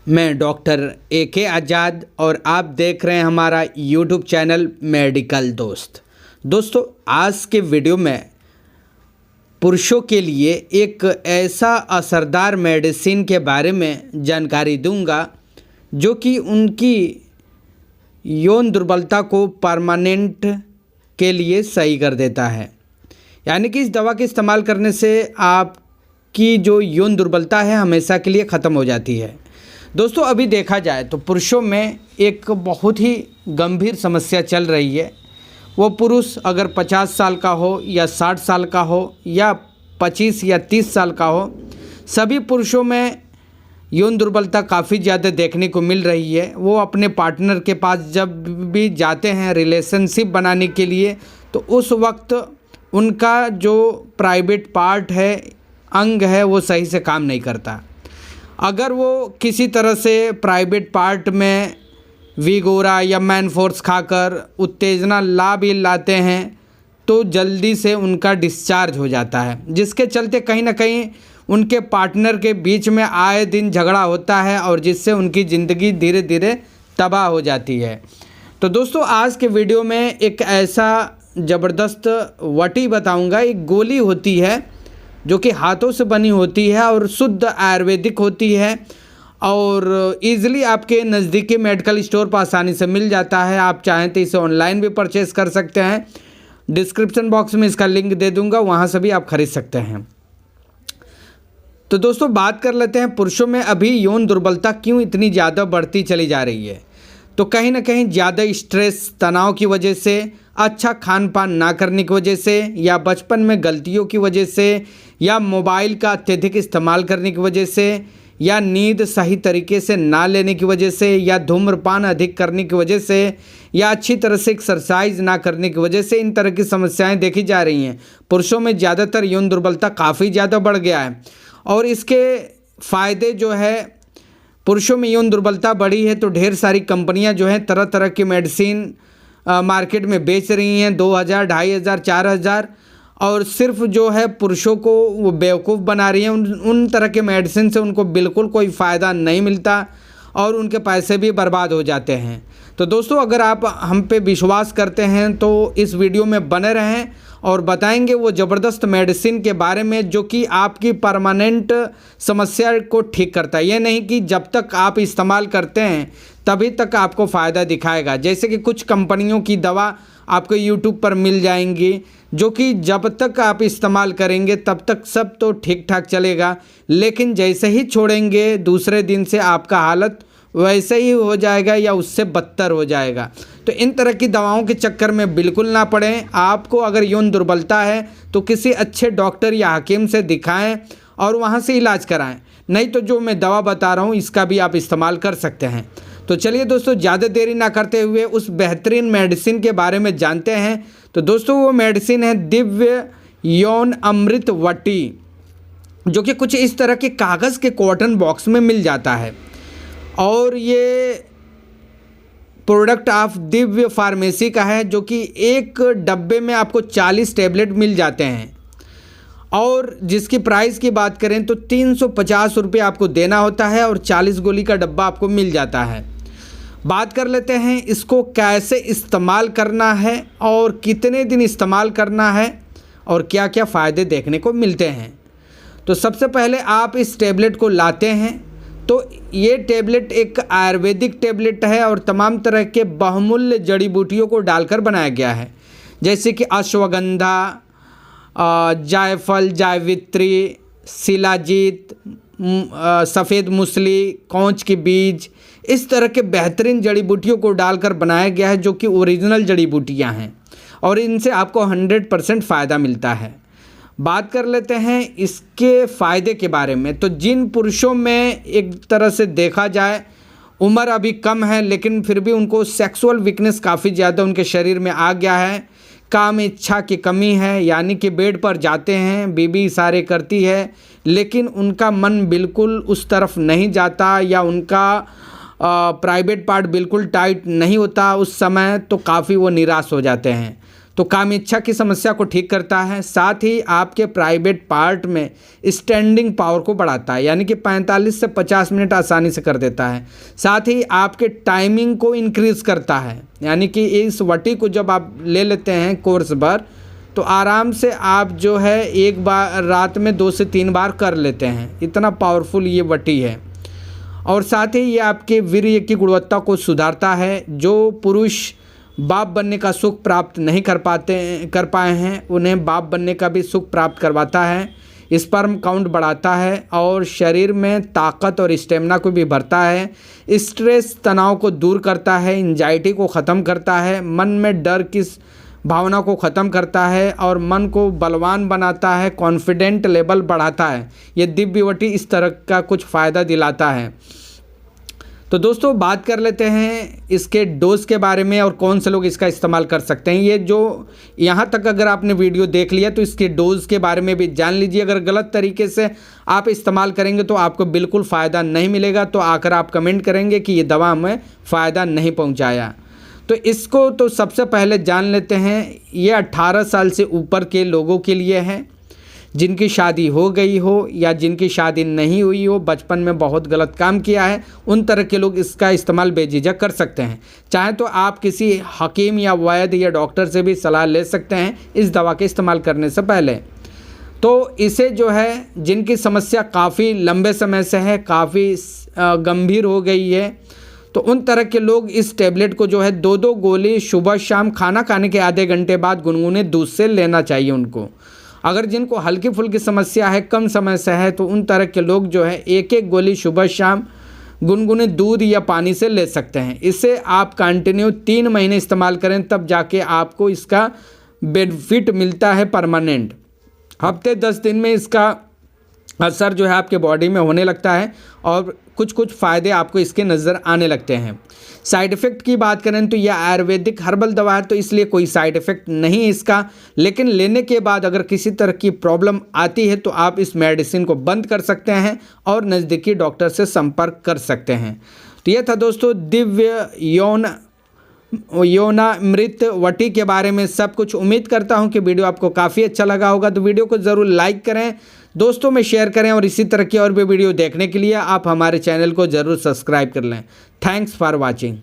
मैं doctor AK आज़ाद और आप देख रहे हैं हमारा YouTube चैनल मेडिकल दोस्त। दोस्तों, आज के वीडियो में पुरुषों के लिए एक ऐसा असरदार मेडिसिन के बारे में जानकारी दूंगा जो कि उनकी यौन दुर्बलता को परमानेंट के लिए सही कर देता है। यानी कि इस दवा के इस्तेमाल करने से आपकी जो यौन दुर्बलता है हमेशा के लिए ख़त्म हो जाती है। दोस्तों, अभी देखा जाए तो पुरुषों में एक बहुत ही गंभीर समस्या चल रही है। वो पुरुष अगर 50 साल का हो या 60 साल का हो या 25 या 30 साल का हो, सभी पुरुषों में यौन दुर्बलता काफ़ी ज़्यादा देखने को मिल रही है। वो अपने पार्टनर के पास जब भी जाते हैं रिलेशनशिप बनाने के लिए, तो उस वक्त उनका जो प्राइवेट पार्ट है, अंग है, वो सही से काम नहीं करता। अगर वो किसी तरह से प्राइवेट पार्ट में विगोरा या मैन फोर्स खाकर उत्तेजना ला भी लाते हैं तो जल्दी से उनका डिस्चार्ज हो जाता है, जिसके चलते कहीं ना कहीं उनके पार्टनर के बीच में आए दिन झगड़ा होता है और जिससे उनकी ज़िंदगी धीरे धीरे तबाह हो जाती है। तो दोस्तों, आज के वीडियो में एक ऐसा ज़बरदस्त वटी बताऊंगा। एक गोली होती है जो कि हाथों से बनी होती है और शुद्ध आयुर्वेदिक होती है और ईज़िली आपके नज़दीकी मेडिकल स्टोर पर आसानी से मिल जाता है। आप चाहें तो इसे ऑनलाइन भी परचेज़ कर सकते हैं। डिस्क्रिप्शन बॉक्स में इसका लिंक दे दूंगा, वहाँ से भी आप खरीद सकते हैं। तो दोस्तों, बात कर लेते हैं पुरुषों में अभी यौन दुर्बलता क्यों इतनी ज़्यादा बढ़ती चली जा रही है। तो कहीं ना कहीं ज़्यादा स्ट्रेस, तनाव की वजह से, अच्छा खान पान ना करने की वजह से, या बचपन में गलतियों की वजह से, या मोबाइल का अत्यधिक इस्तेमाल करने की वजह से, या नींद सही तरीके से ना लेने की वजह से, या धूम्रपान अधिक करने की वजह से, या अच्छी तरह से एक्सरसाइज ना करने की वजह से इन तरह की समस्याएं देखी जा रही हैं। पुरुषों में ज़्यादातर यौन दुर्बलता काफ़ी ज़्यादा बढ़ गया है और इसके फ़ायदे जो है, पुरुषों में यौन दुर्बलता बढ़ी है तो ढेर सारी कंपनियां जो हैं तरह तरह की मेडिसिन मार्केट में बेच रही हैं 2000, 2500, 4000, और सिर्फ जो है पुरुषों को वो बेवकूफ़ बना रही हैं। उन तरह के मेडिसिन से उनको बिल्कुल कोई फ़ायदा नहीं मिलता और उनके पैसे भी बर्बाद हो जाते हैं। तो दोस्तों, अगर आप हम पे विश्वास करते हैं तो इस वीडियो में बने रहें और बताएंगे वो ज़बरदस्त मेडिसिन के बारे में जो कि आपकी परमानेंट समस्या को ठीक करता है। ये नहीं कि जब तक आप इस्तेमाल करते हैं तभी तक आपको फ़ायदा दिखाएगा। जैसे कि कुछ कंपनियों की दवा आपको यूट्यूब पर मिल जाएंगी जो कि जब तक आप इस्तेमाल करेंगे तब तक सब तो ठीक ठाक चलेगा, लेकिन जैसे ही छोड़ेंगे दूसरे दिन से आपका हालत वैसे ही हो जाएगा या उससे बदतर हो जाएगा। तो इन तरह की दवाओं के चक्कर में बिल्कुल ना पड़ें। आपको अगर यौन दुर्बलता है तो किसी अच्छे डॉक्टर या हकीम से दिखाएं और वहां से इलाज कराएं, नहीं तो जो मैं दवा बता रहा हूं इसका भी आप इस्तेमाल कर सकते हैं। तो चलिए दोस्तों, ज़्यादा देरी ना करते हुए उस बेहतरीन मेडिसिन के बारे में जानते हैं। तो दोस्तों, वो मेडिसिन है दिव्य यौन अमृत वटी, जो कि कुछ इस तरह के कागज़ के कॉटन बॉक्स में मिल जाता है और ये प्रोडक्ट ऑफ दिव्य फार्मेसी का है, जो कि एक डब्बे में आपको 40 टैबलेट मिल जाते हैं और जिसकी प्राइस की बात करें तो 350 रुपये आपको देना होता है और 40 गोली का डब्बा आपको मिल जाता है। बात कर लेते हैं इसको कैसे इस्तेमाल करना है और कितने दिन इस्तेमाल करना है और क्या क्या फ़ायदे देखने को मिलते हैं। तो सबसे पहले आप इस टैबलेट को लाते हैं तो ये टैबलेट एक आयुर्वेदिक टैबलेट है और तमाम तरह के बहुमूल्य जड़ी बूटियों को डालकर बनाया गया है, जैसे कि अश्वगंधा, जायफल, जावित्री, शिलाजीत, सफ़ेद मूसली, कौंच के बीज, इस तरह के बेहतरीन जड़ी बूटियों को डालकर बनाया गया है जो कि ओरिजिनल जड़ी बूटियां हैं और इनसे आपको 100% फ़ायदा मिलता है। बात कर लेते हैं इसके फ़ायदे के बारे में। तो जिन पुरुषों में एक तरह से देखा जाए उम्र अभी कम है लेकिन फिर भी उनको सेक्सुअल वीकनेस काफ़ी ज़्यादा उनके शरीर में आ गया है, काम इच्छा की कमी है, यानी कि बेड पर जाते हैं, बीबी इशारे करती है लेकिन उनका मन बिल्कुल उस तरफ नहीं जाता या उनका प्राइवेट पार्ट बिल्कुल टाइट नहीं होता उस समय, तो काफ़ी वो निराश हो जाते हैं। तो काम इच्छा की समस्या को ठीक करता है। साथ ही आपके प्राइवेट पार्ट में स्टैंडिंग पावर को बढ़ाता है, यानी कि 45 से 50 मिनट आसानी से कर देता है। साथ ही आपके टाइमिंग को इंक्रीज़ करता है, यानी कि इस वटी को जब आप ले लेते हैं कोर्स भर तो आराम से आप जो है एक बार रात में 2 से 3 बार कर लेते हैं, इतना पावरफुल ये वटी है। और साथ ही ये आपके वीर्य की गुणवत्ता को सुधारता है। जो पुरुष बाप बनने का सुख प्राप्त नहीं कर पाए हैं उन्हें बाप बनने का भी सुख प्राप्त करवाता है। स्पर्म काउंट बढ़ाता है और शरीर में ताकत और स्टेमिना को भी भरता है। स्ट्रेस तनाव को दूर करता है, एंजाइटी को ख़त्म करता है, मन में डर की भावना को ख़त्म करता है और मन को बलवान बनाता है, कॉन्फिडेंट लेवल बढ़ाता है। ये दिव्य वटी इस तरह का कुछ फ़ायदा दिलाता है। तो दोस्तों बात कर लेते हैं इसके डोज के बारे में और कौन से लोग इसका इस्तेमाल कर सकते हैं। ये जो यहाँ तक अगर आपने वीडियो देख लिया तो इसके डोज के बारे में भी जान लीजिए। अगर गलत तरीके से आप इस्तेमाल करेंगे तो आपको बिल्कुल फ़ायदा नहीं मिलेगा, तो आकर आप कमेंट करेंगे कि ये दवा हमें फ़ायदा नहीं पहुँचाया। तो इसको तो सबसे पहले जान लेते हैं, ये 18 साल से ऊपर के लोगों के लिए है, जिनकी शादी हो गई हो या जिनकी शादी नहीं हुई हो, बचपन में बहुत गलत काम किया है, उन तरह के लोग इसका इस्तेमाल बेझिझक कर सकते हैं। चाहे तो आप किसी हकीम या वैद्य या डॉक्टर से भी सलाह ले सकते हैं इस दवा के इस्तेमाल करने से पहले। तो इसे जो है जिनकी समस्या काफ़ी लंबे समय से है, काफ़ी गंभीर हो गई है, तो उन तरह के लोग इस टैबलेट को जो है 2-2 गोली सुबह शाम खाना खाने के आधे घंटे बाद गुनगुने दूध से लेना चाहिए उनको। अगर जिनको हल्की फुल्की समस्या है, कम समय से है, तो उन तरह के लोग जो है 1-1 गोली सुबह शाम गुनगुने दूध या पानी से ले सकते हैं। इसे आप कंटिन्यू 3 महीने इस्तेमाल करें, तब जाके आपको इसका बेनिफिट मिलता है परमानेंट। हफ्ते 10 दिन में इसका असर जो है आपके बॉडी में होने लगता है और कुछ फ़ायदे आपको इसके नज़र आने लगते हैं। साइड इफ़ेक्ट की बात करें तो यह आयुर्वेदिक हर्बल दवा है, तो इसलिए कोई साइड इफ़ेक्ट नहीं इसका, लेकिन लेने के बाद अगर किसी तरह की प्रॉब्लम आती है तो आप इस मेडिसिन को बंद कर सकते हैं और नज़दीकी डॉक्टर से संपर्क कर सकते हैं। तो ये था दोस्तों दिव्य यौनामृत वटी के बारे में सब कुछ। उम्मीद करता हूँ कि वीडियो आपको काफ़ी अच्छा लगा होगा, तो वीडियो को ज़रूर लाइक करें, दोस्तों में शेयर करें और इसी तरह की और भी वीडियो देखने के लिए आप हमारे चैनल को ज़रूर सब्सक्राइब कर लें। Thanks for watching.